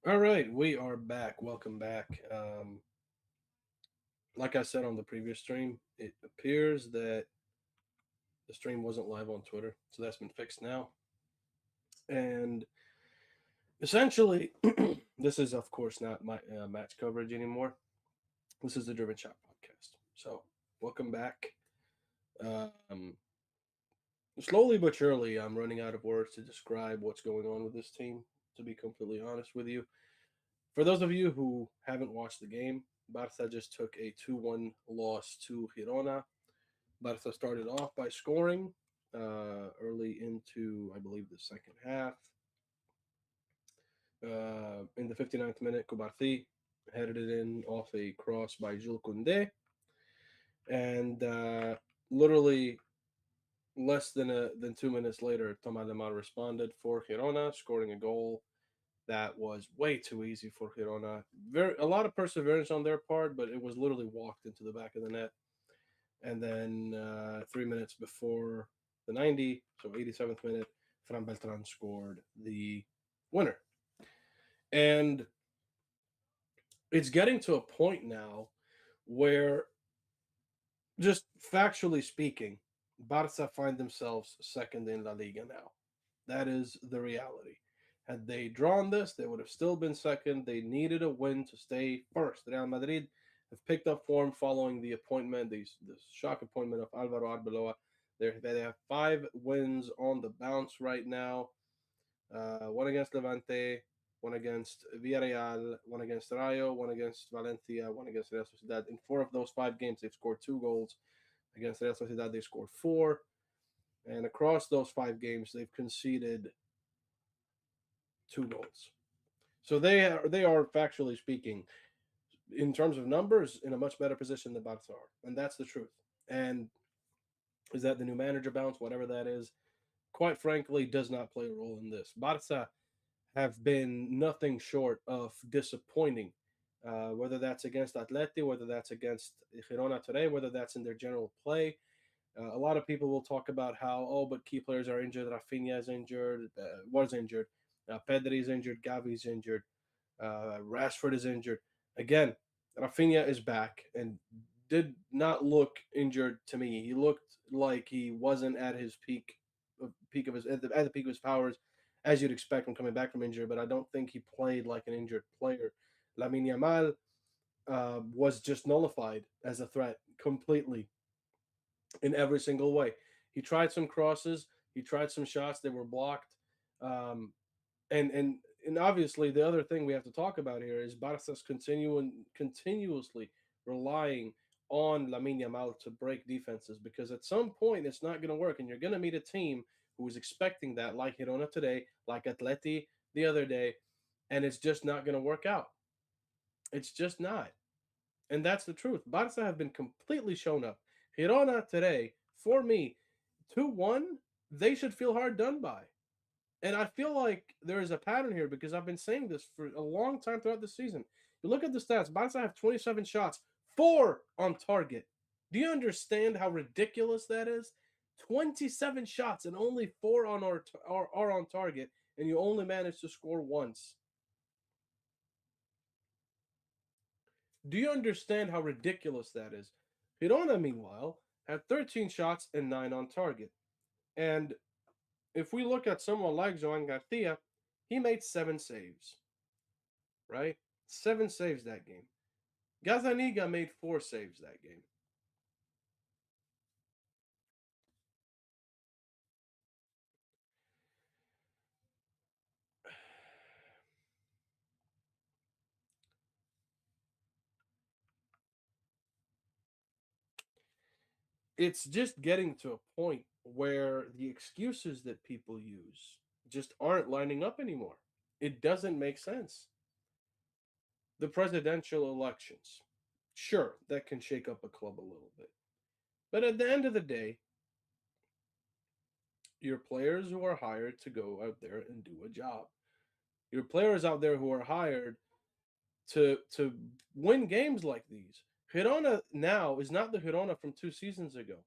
All right, we are back. Welcome back. Like I said on the previous stream, it appears that the stream wasn't live on Twitter, so that's been fixed now. And essentially, this is of course not my match coverage anymore. This is the Driven Shot podcast. So welcome back. Um, Slowly but surely, I'm running out of words to describe what's going on with this team. To be completely honest with you, for those of you who haven't watched the game, Barca just took a 2-1 loss to Girona. Barca started off by scoring early into, I believe, the second half. In the 59th minute, Kubarthi headed it in off a cross by Jules Koundé. And literally less than 2 minutes later, Thomas Lemar responded for Girona, scoring a goal that was way too easy for Girona. A lot of perseverance on their part, but it was literally walked into the back of the net. And then 3 minutes before the 90, so 87th minute, Fran Beltran scored the winner. And it's getting to a point now where, just factually speaking, Barca find themselves second in La Liga now. That is the reality. Had they drawn this, they would have still been second. They needed a win to stay first. Real Madrid have picked up form following the appointment, the shock appointment of Alvaro Arbeloa. They have 5 wins on the bounce right now. One against Levante, one against Villarreal, one against Rayo, one against Valencia, one against Real Sociedad. In 4 of those 5 games, they've scored 2 goals. Against Real Sociedad, they scored 4. And across those 5 games, they've conceded 2 goals. So they are factually speaking, in terms of numbers, in a much better position than Barca are, and that's the truth. And is that the new manager bounce, whatever that is? Quite frankly, does not play a role in this. Barca have been nothing short of disappointing. Whether that's against Atleti, whether that's against Girona today, whether that's in their general play. A lot of people will talk about how, but key players are injured. Rafinha is injured, was injured. Pedri is injured. Gavi is injured. Rashford is injured. Again, Rafinha is back and did not look injured to me. He looked like he wasn't at his peak of his at the peak of his powers, as you'd expect from coming back from injury. But I don't think he played like an injured player. Lamine Yamal was just nullified as a threat completely in every single way. He tried some crosses, he tried some shots that were blocked, um, and obviously the other thing we have to talk about here is Barca's continuously relying on Lamine Yamal to break defenses, because at some point it's not going to work, and you're going to meet a team who is expecting that, like Girona today, like Atleti the other day, and it's just not going to work out. It's just not. And that's the truth. Barca have been completely shown up. Girona today, for me, 2-1, they should feel hard done by. And I feel like there is a pattern here, because I've been saying this for a long time throughout the season. You look at the stats, Barca have 27 shots, 4 on target. Do you understand how ridiculous that is? 27 shots and only 4 are on target, and you only managed to score once. Do you understand how ridiculous that is? Girona, meanwhile, had 13 shots and 9 on target. And if we look at someone like Joan Garcia, he made 7 saves, right? 7 saves that game. Gazaniga made 4 saves that game. It's just getting to a point where the excuses that people use just aren't lining up anymore. It doesn't make sense. The presidential elections, sure, that can shake up a club a little bit. But at the end of the day, your players who are hired to go out there and do a job. Your players out there who are hired to win games like these. Girona now is not the Girona from 2 seasons ago.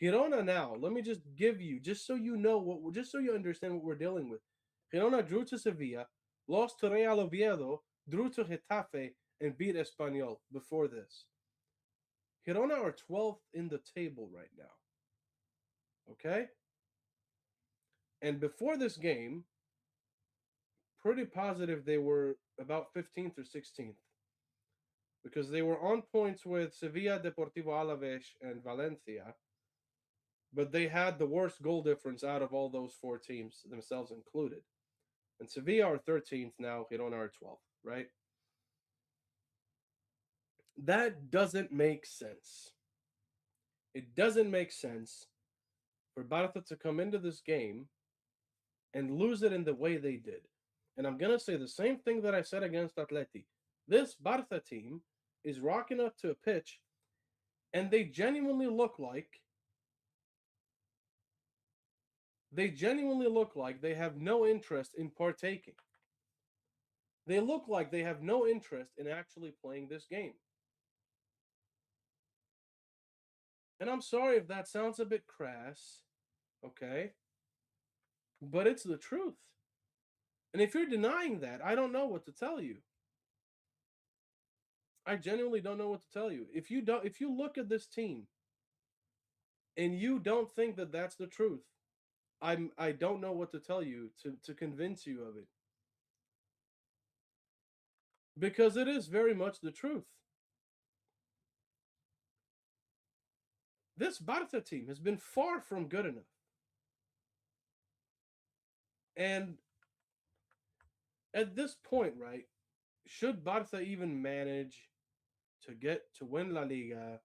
Girona now, let me just give you, just so you know just so you understand what we're dealing with. Girona drew to Sevilla, lost to Real Oviedo, drew to Getafe, and beat Espanyol before this. Girona are 12th in the table right now. Okay? And before this game, pretty positive they were about 15th or 16th because they were on points with Sevilla, Deportivo Alaves, and Valencia, but they had the worst goal difference out of all those four teams, themselves included. And Sevilla are 13th now, Girona are 12th, right? That doesn't make sense. It doesn't make sense for Barca to come into this game and lose it in the way they did. And I'm going to say the same thing that I said against Atleti. This Barca team is rocking up to a pitch, and they genuinely look like they have no interest in partaking. They look like they have no interest in actually playing this game. And I'm sorry if that sounds a bit crass, okay? But it's the truth. And if you're denying that, I don't know what to tell you. I genuinely don't know what to tell you. If you look at this team and you don't think that that's the truth, I don't know what to tell you to convince you of it because it is very much the truth. This Barca team has been far from good enough. And at this point, right, should Barca even manage to get to win La Liga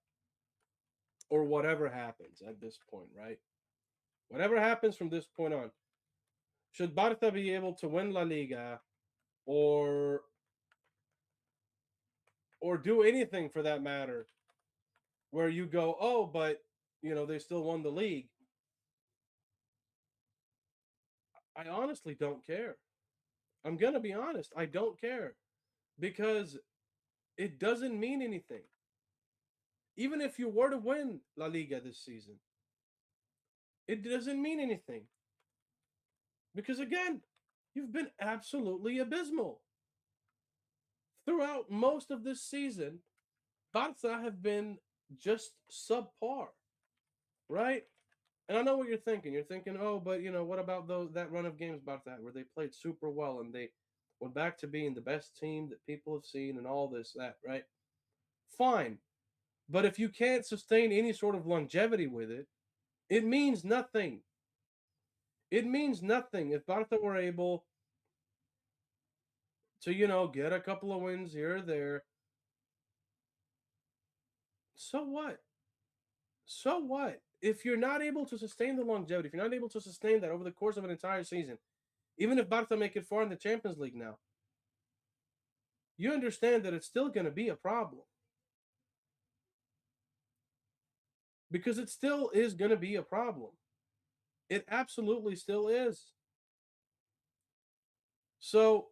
or whatever happens at this point, right? Whatever happens from this point on, should Barca be able to win La Liga or do anything for that matter where you go, "Oh, but they still won the league." I honestly don't care. I'm going to be honest, I don't care because it doesn't mean anything. Even if you were to win La Liga this season, it doesn't mean anything because again, you've been absolutely abysmal. Throughout most of this season, Barca have been just subpar, right? And I know what you're thinking. You're thinking, oh, but what about that run of games Barca had where they played super well and they went back to being the best team that people have seen and all this, that, right? Fine. But if you can't sustain any sort of longevity with it, it means nothing. It means nothing if Barca were able to, get a couple of wins here or there. So what? So what? If you're not able to sustain the longevity, if you're not able to sustain that over the course of an entire season, even if Barca make it far in the Champions League now, you understand that it's still going to be a problem because it still is going to be a problem. It absolutely still is. So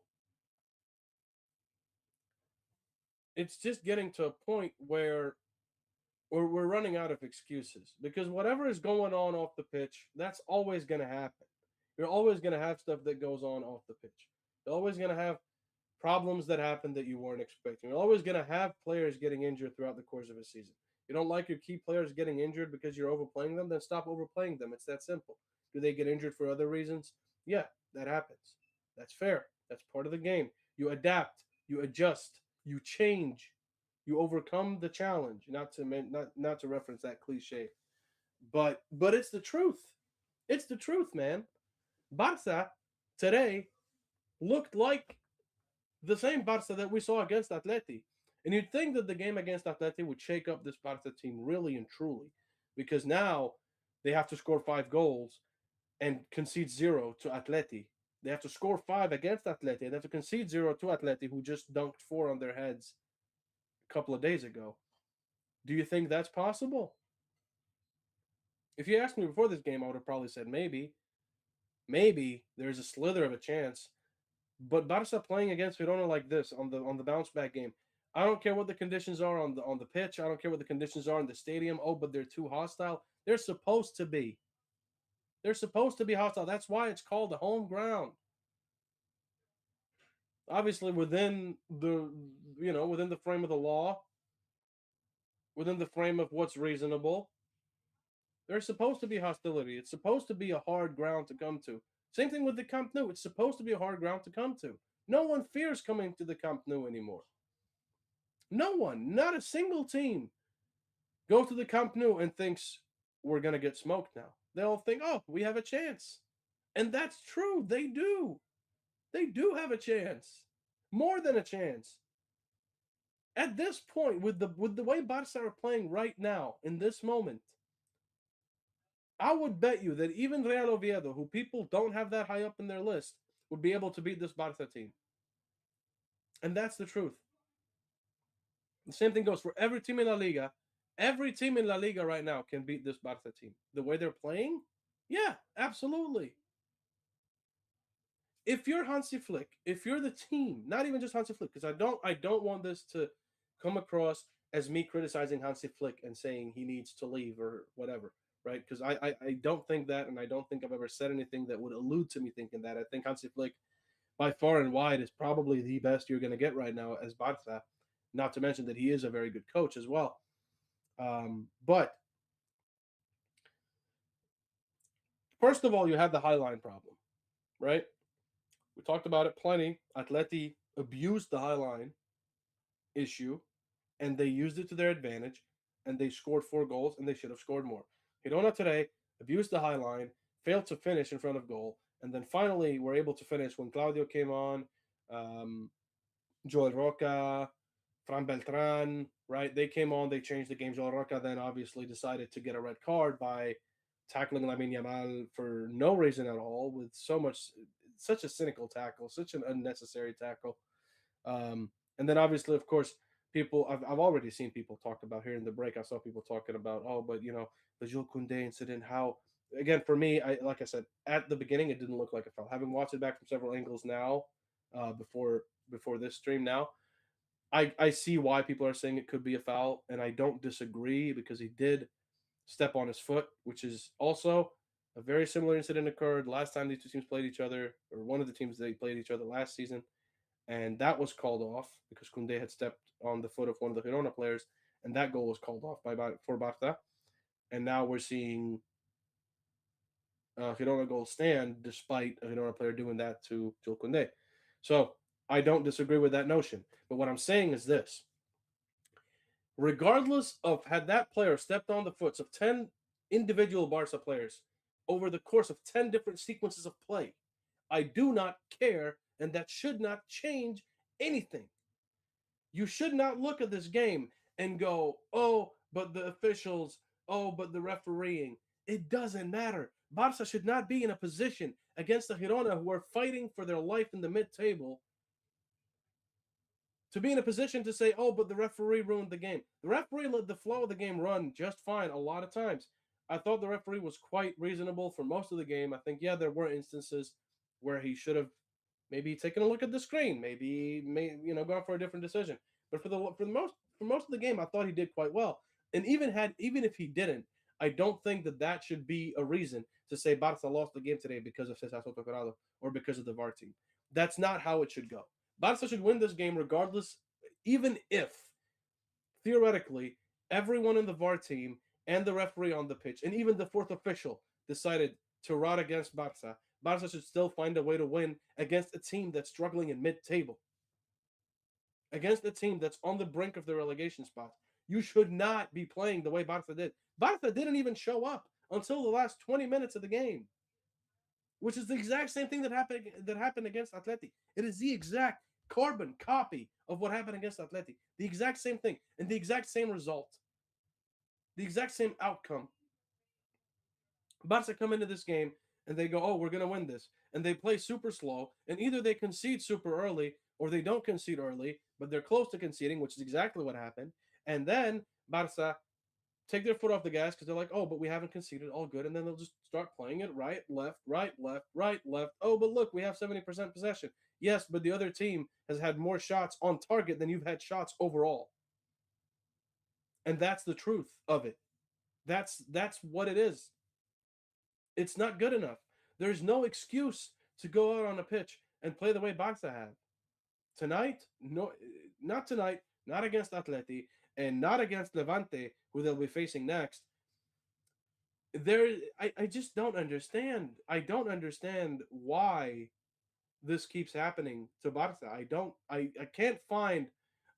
it's just getting to a point where we're running out of excuses because whatever is going on off the pitch, that's always going to happen. You're always going to have stuff that goes on off the pitch. You're always going to have problems that happen that you weren't expecting. You're always going to have players getting injured throughout the course of a season. You don't like your key players getting injured because you're overplaying them, then stop overplaying them. It's that simple. Do they get injured for other reasons? Yeah, that happens. That's fair. That's part of the game. You adapt, you adjust, you change, you overcome the challenge. Not to reference that cliche, but it's the truth. It's the truth, man. Barca today looked like the same Barca that we saw against Atleti. And you'd think that the game against Atleti would shake up this Barca team really and truly, because now they have to score 5 goals and concede zero to Atleti. They have to score five against Atleti. They have to concede zero to Atleti, who just dunked four on their heads a couple of days ago. Do you think that's possible? If you asked me before this game, I would have probably said maybe. Maybe there's a slither of a chance. But Barca playing against Girona like this on the bounce back game, I don't care what the conditions are on the pitch. I don't care what the conditions are in the stadium. Oh, but they're too hostile. They're supposed to be. They're supposed to be hostile. That's why it's called the home ground. Obviously, within the within the frame of the law, within the frame of what's reasonable, there's supposed to be hostility. It's supposed to be a hard ground to come to. Same thing with the Camp Nou. It's supposed to be a hard ground to come to. No one fears coming to the Camp Nou anymore. No one, not a single team, goes to the Camp Nou and thinks we're gonna get smoked now. They all think, oh, we have a chance, and that's true. They do. They do have a chance, more than a chance. At this point, with the way Barca are playing right now in this moment, I would bet you that even Real Oviedo, who people don't have that high up in their list, would be able to beat this Barca team. And that's the truth. The same thing goes for every team in La Liga. Every team in La Liga right now can beat this Barca team. The way they're playing, yeah, absolutely. If you're Hansi Flick, if you're the team, not even just Hansi Flick, because I don't want this to come across as me criticizing Hansi Flick and saying he needs to leave or whatever, right? Because I don't think that, and I don't think I've ever said anything that would allude to me thinking that. I think Hansi Flick, by far and wide, is probably the best you're going to get right now as Barca. Not to mention that he is a very good coach as well. But first of all, you have the high line problem, right? We talked about it plenty. Atleti abused the high line issue, and they used it to their advantage, and they scored 4 goals, and they should have scored more. Girona today abused the high line, failed to finish in front of goal, and then finally were able to finish when Claudio came on, um, Joel Roca, Fran Beltran, right? They came on, they changed the game. Joel Roca then obviously decided to get a red card by tackling Lamine Yamal for no reason at all, with such a cynical tackle, such an unnecessary tackle. And then obviously, of course, I've already seen people talk about here in the break. I saw people talking about, oh, but the Jules Koundé incident. How again for me, I like I said at the beginning, it didn't look like a foul. Having watched it back from several angles now, before this stream now, I see why people are saying it could be a foul, and I don't disagree because he did step on his foot, which is also a very similar incident occurred last time these two teams played each other, or one of the teams they played each other last season, and that was called off because Kunde had stepped on the foot of one of the Girona players, and that goal was called off for Barta. And now we're seeing Girona goal stand despite a Girona player doing that to Jules Kunde. So I don't disagree with that notion, but what I'm saying is this: regardless of had that player stepped on the foots of 10 individual Barca players over the course of 10 different sequences of play, I do not care, and that should not change anything. You should not look at this game and go, oh, but the officials, oh, but the refereeing. It doesn't matter. Barca should not be in a position against the Girona who are fighting for their life in the mid table to be in a position to say, oh, but the referee ruined the game. The referee let the flow of the game run just fine a lot of times. I thought the referee was quite reasonable for most of the game. I think, yeah, there were instances where he should have maybe taken a look at the screen, maybe gone for a different decision. But for most of the game, I thought he did quite well. And even if he didn't, I don't think that should be a reason to say Barca lost the game today because of Cesar Soto or because of the VAR team. That's not how it should go. Barca should win this game regardless, even if theoretically everyone in the VAR team and the referee on the pitch and even the fourth official decided to rot against Barca. Barca should still find a way to win against a team that's struggling in mid-table, against a team that's on the brink of the relegation spot. You should not be playing the way Barca did. Barca didn't even show up until the last 20 minutes of the game, which is the exact same thing that happened against Atleti. It is the exact carbon copy of what happened against Atleti. The exact same thing and the exact same result, the exact same outcome. Barca come into this game and they go, "Oh, we're gonna win this," and they play super slow, and either they concede super early or they don't concede early, but they're close to conceding, which is exactly what happened. And then Barca take their foot off the gas because they're like, "Oh, but we haven't conceded, all good," and then they'll just start playing it right, left, right, left, right, left. Oh, but look, we have 70% possession. Yes, but the other team has had more shots on target than you've had shots overall, and that's the truth of it. That's what it is. It's not good enough. There's no excuse to go out on a pitch and play the way Barca have. tonight, no, not tonight, not against Atleti, and not against Levante, who they'll be facing next. I just don't understand. I don't understand why this keeps happening to Barca. I can't find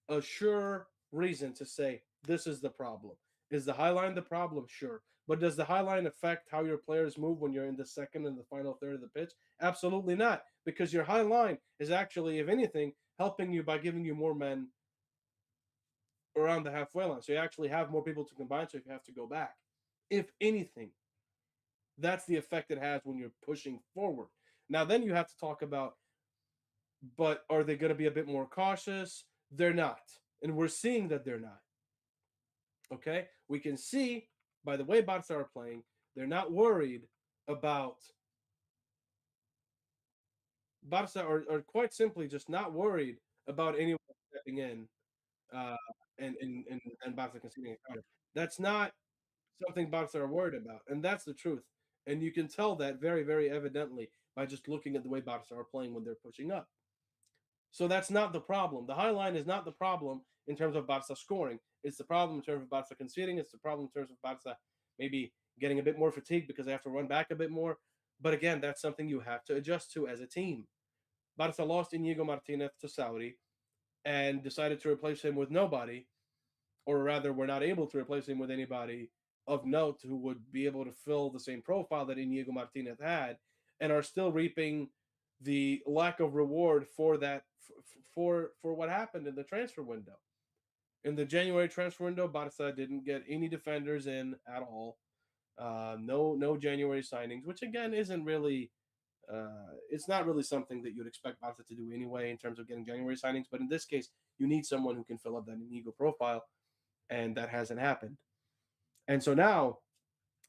a sure reason to say this is the problem. Is the high line the problem? Sure. But does the high line affect how your players move when you're in the second and the final third of the pitch? Absolutely not. Because your high line is actually, if anything, helping you by giving you more men around the halfway line. So you actually have more people to combine, so if you have to go back. If anything, that's the effect it has when you're pushing forward. Now, then you have to talk about, but are they going to be a bit more cautious? They're not. And we're seeing that they're not. Okay? We can see by the way Barca are playing, they're not worried about Barca are quite simply just not worried about anyone stepping in uh, and Barca conceding a counter. That's not something Barca are worried about, and that's the truth. And you can tell that very, very evidently by just looking at the way Barca are playing when they're pushing up. So that's not the problem. The high line is not the problem in terms of Barca scoring. It's the problem in terms of Barca conceding. It's the problem in terms of Barca maybe getting a bit more fatigued because they have to run back a bit more. But again, that's something you have to adjust to as a team. Barca lost Inigo Martinez to Saudi and decided to replace him with nobody, or rather, were not able to replace him with anybody of note who would be able to fill the same profile that Inigo Martinez had, and are still reaping the lack of reward for that for what happened in the transfer window. In the January transfer window, Barca didn't get any defenders in at all. No January signings, which again isn't really it's not really something that you'd expect Barca to do anyway in terms of getting January signings. But in this case, you need someone who can fill up that Inigo profile, and that hasn't happened. And so now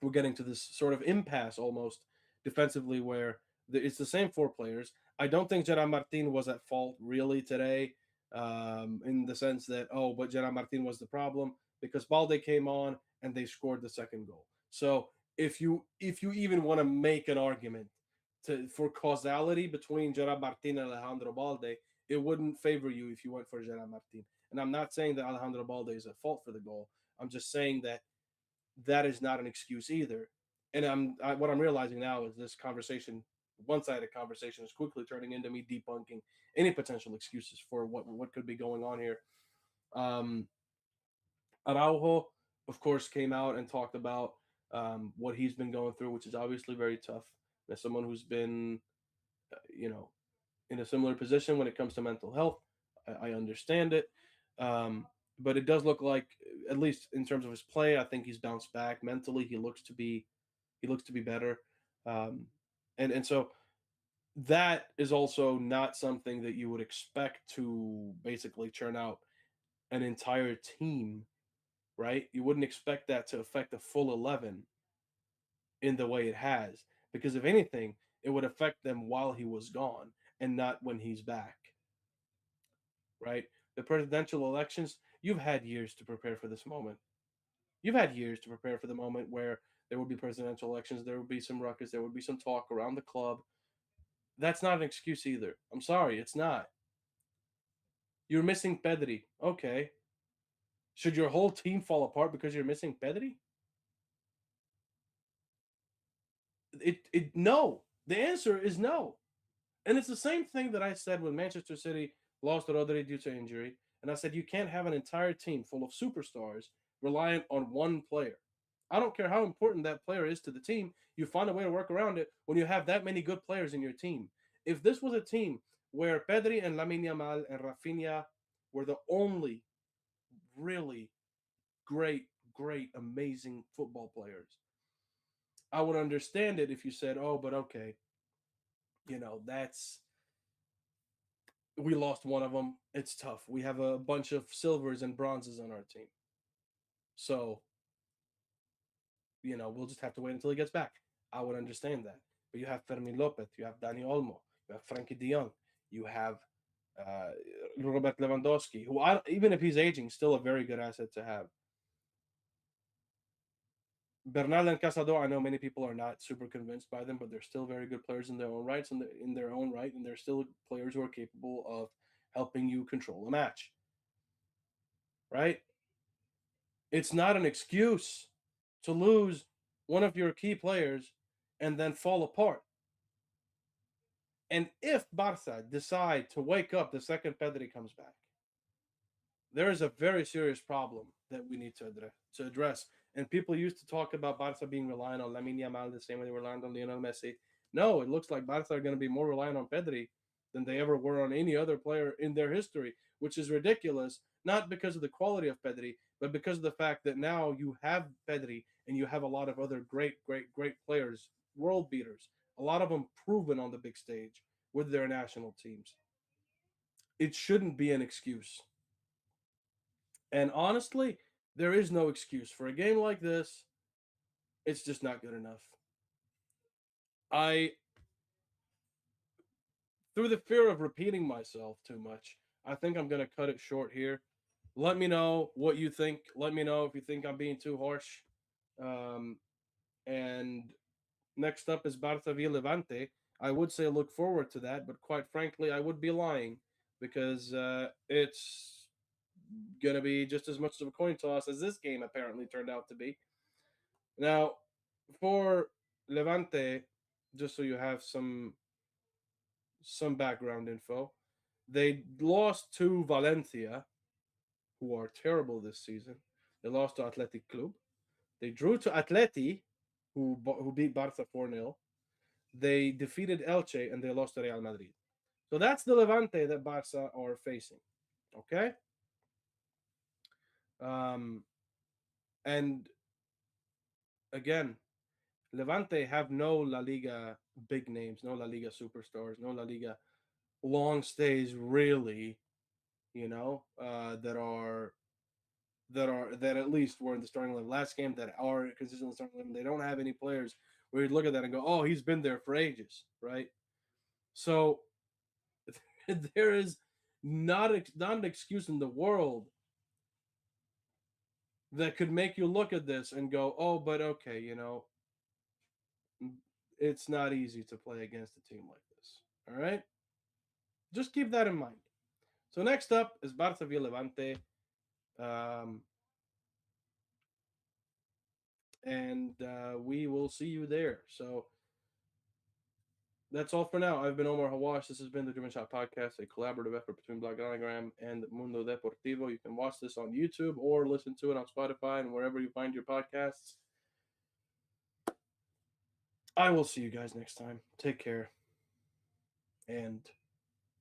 we're getting to this sort of impasse almost defensively where it's the same four players. I don't think Gerard Martin was at fault really today, in the sense that, oh, but Gerard Martin was the problem because Balde came on and they scored the second goal. So if you even want to make an argument for causality between Gerard Martin and Alejandro Balde, it wouldn't favor you if you went for Gerard Martin. And I'm not saying that Alejandro Balde is at fault for the goal. I'm just saying that that is not an excuse either. And what I'm realizing now is this conversation, one-sided conversation, is quickly turning into me debunking any potential excuses for what could be going on here. Um, Araujo, of course, came out and talked about what he's been going through, which is obviously very tough. As someone who's been, you know, in a similar position when it comes to mental health, I understand it. Um, but it does look like, at least in terms of his play, I think he's bounced back mentally. He looks to be better, um, and so that is also not something that you would expect to basically churn out an entire team, right? You wouldn't expect that to affect a full 11 in the way it has, because if anything, it would affect them while he was gone and not when he's back, right? The presidential elections, you've had years to prepare for this moment. You've had years to prepare for the moment where there would be presidential elections, there would be some ruckus, there would be some talk around the club. That's not an excuse either. I'm sorry, it's not. You're missing Pedri. Okay. Should your whole team fall apart because you're missing Pedri? It no. The answer is no. And it's the same thing that I said when Manchester City lost Rodri due to injury. And I said you can't have an entire team full of superstars reliant on one player. I don't care how important that player is to the team. You find a way to work around it when you have that many good players in your team. If this was a team where Pedri and Lamine Yamal and Rafinha were the only really great, great, amazing football players, I would understand it if you said, "Oh, but okay, that's we lost one of them. It's tough. We have a bunch of silvers and bronzes on our team, so we'll just have to wait until he gets back." I would understand that. But you have Fermin Lopez, you have Dani Olmo, you have Frankie De Jong, you have uh, Robert Lewandowski, who even if he's aging, still a very good asset to have. Bernal and Casado, I know many people are not super convinced by them, but they're still very good players in their own rights, and in their own right, and they're still players who are capable of helping you control a match, right? It's not an excuse to lose one of your key players and then fall apart. And if Barca decide to wake up the second Pedri comes back, there is a very serious problem that we need to address. And people used to talk about Barca being reliant on Lamine Yamal the same way they reliant on Lionel Messi. No, it looks like Barca are going to be more reliant on Pedri than they ever were on any other player in their history, which is ridiculous. Not because of the quality of Pedri, but because of the fact that now you have Pedri and you have a lot of other great, great, great players, world beaters, a lot of them proven on the big stage with their national teams. It shouldn't be an excuse. And honestly, there is no excuse for a game like this. It's just not good enough. I, through the fear of repeating myself too much, I think I'm going to cut it short here. Let me know what you think. Let me know if you think I'm being too harsh. Um, and next up is Barça v Levante. I would say look forward to that, but quite frankly, I would be lying because it's going to be just as much of a coin toss as this game apparently turned out to be. Now, for Levante, just so you have some background info, they lost to Valencia, who are terrible this season. They lost to Athletic Club. They drew to Atleti, who beat Barca 4-0. They defeated Elche and they lost to Real Madrid. So that's the Levante that Barca are facing. Okay? Um, and again, Levante have no La Liga big names, no La Liga superstars, no La Liga long stays really, that at least were in the starting line last game that are consistently starting line. They don't have any players where you look at that and go, oh, he's been there for ages, right? So there is not an excuse in the world that could make you look at this and go, oh, but okay, it's not easy to play against a team like this. All right, just keep that in mind. So next up is Barça v Levante, um, and we will see you there. So that's all for now. I've been Omar Hawash. This has been the German Shot Podcast, a collaborative effort between Bloganagram and Mundo Deportivo. You can watch this on YouTube or listen to it on Spotify and wherever you find your podcasts. I will see you guys next time. Take care and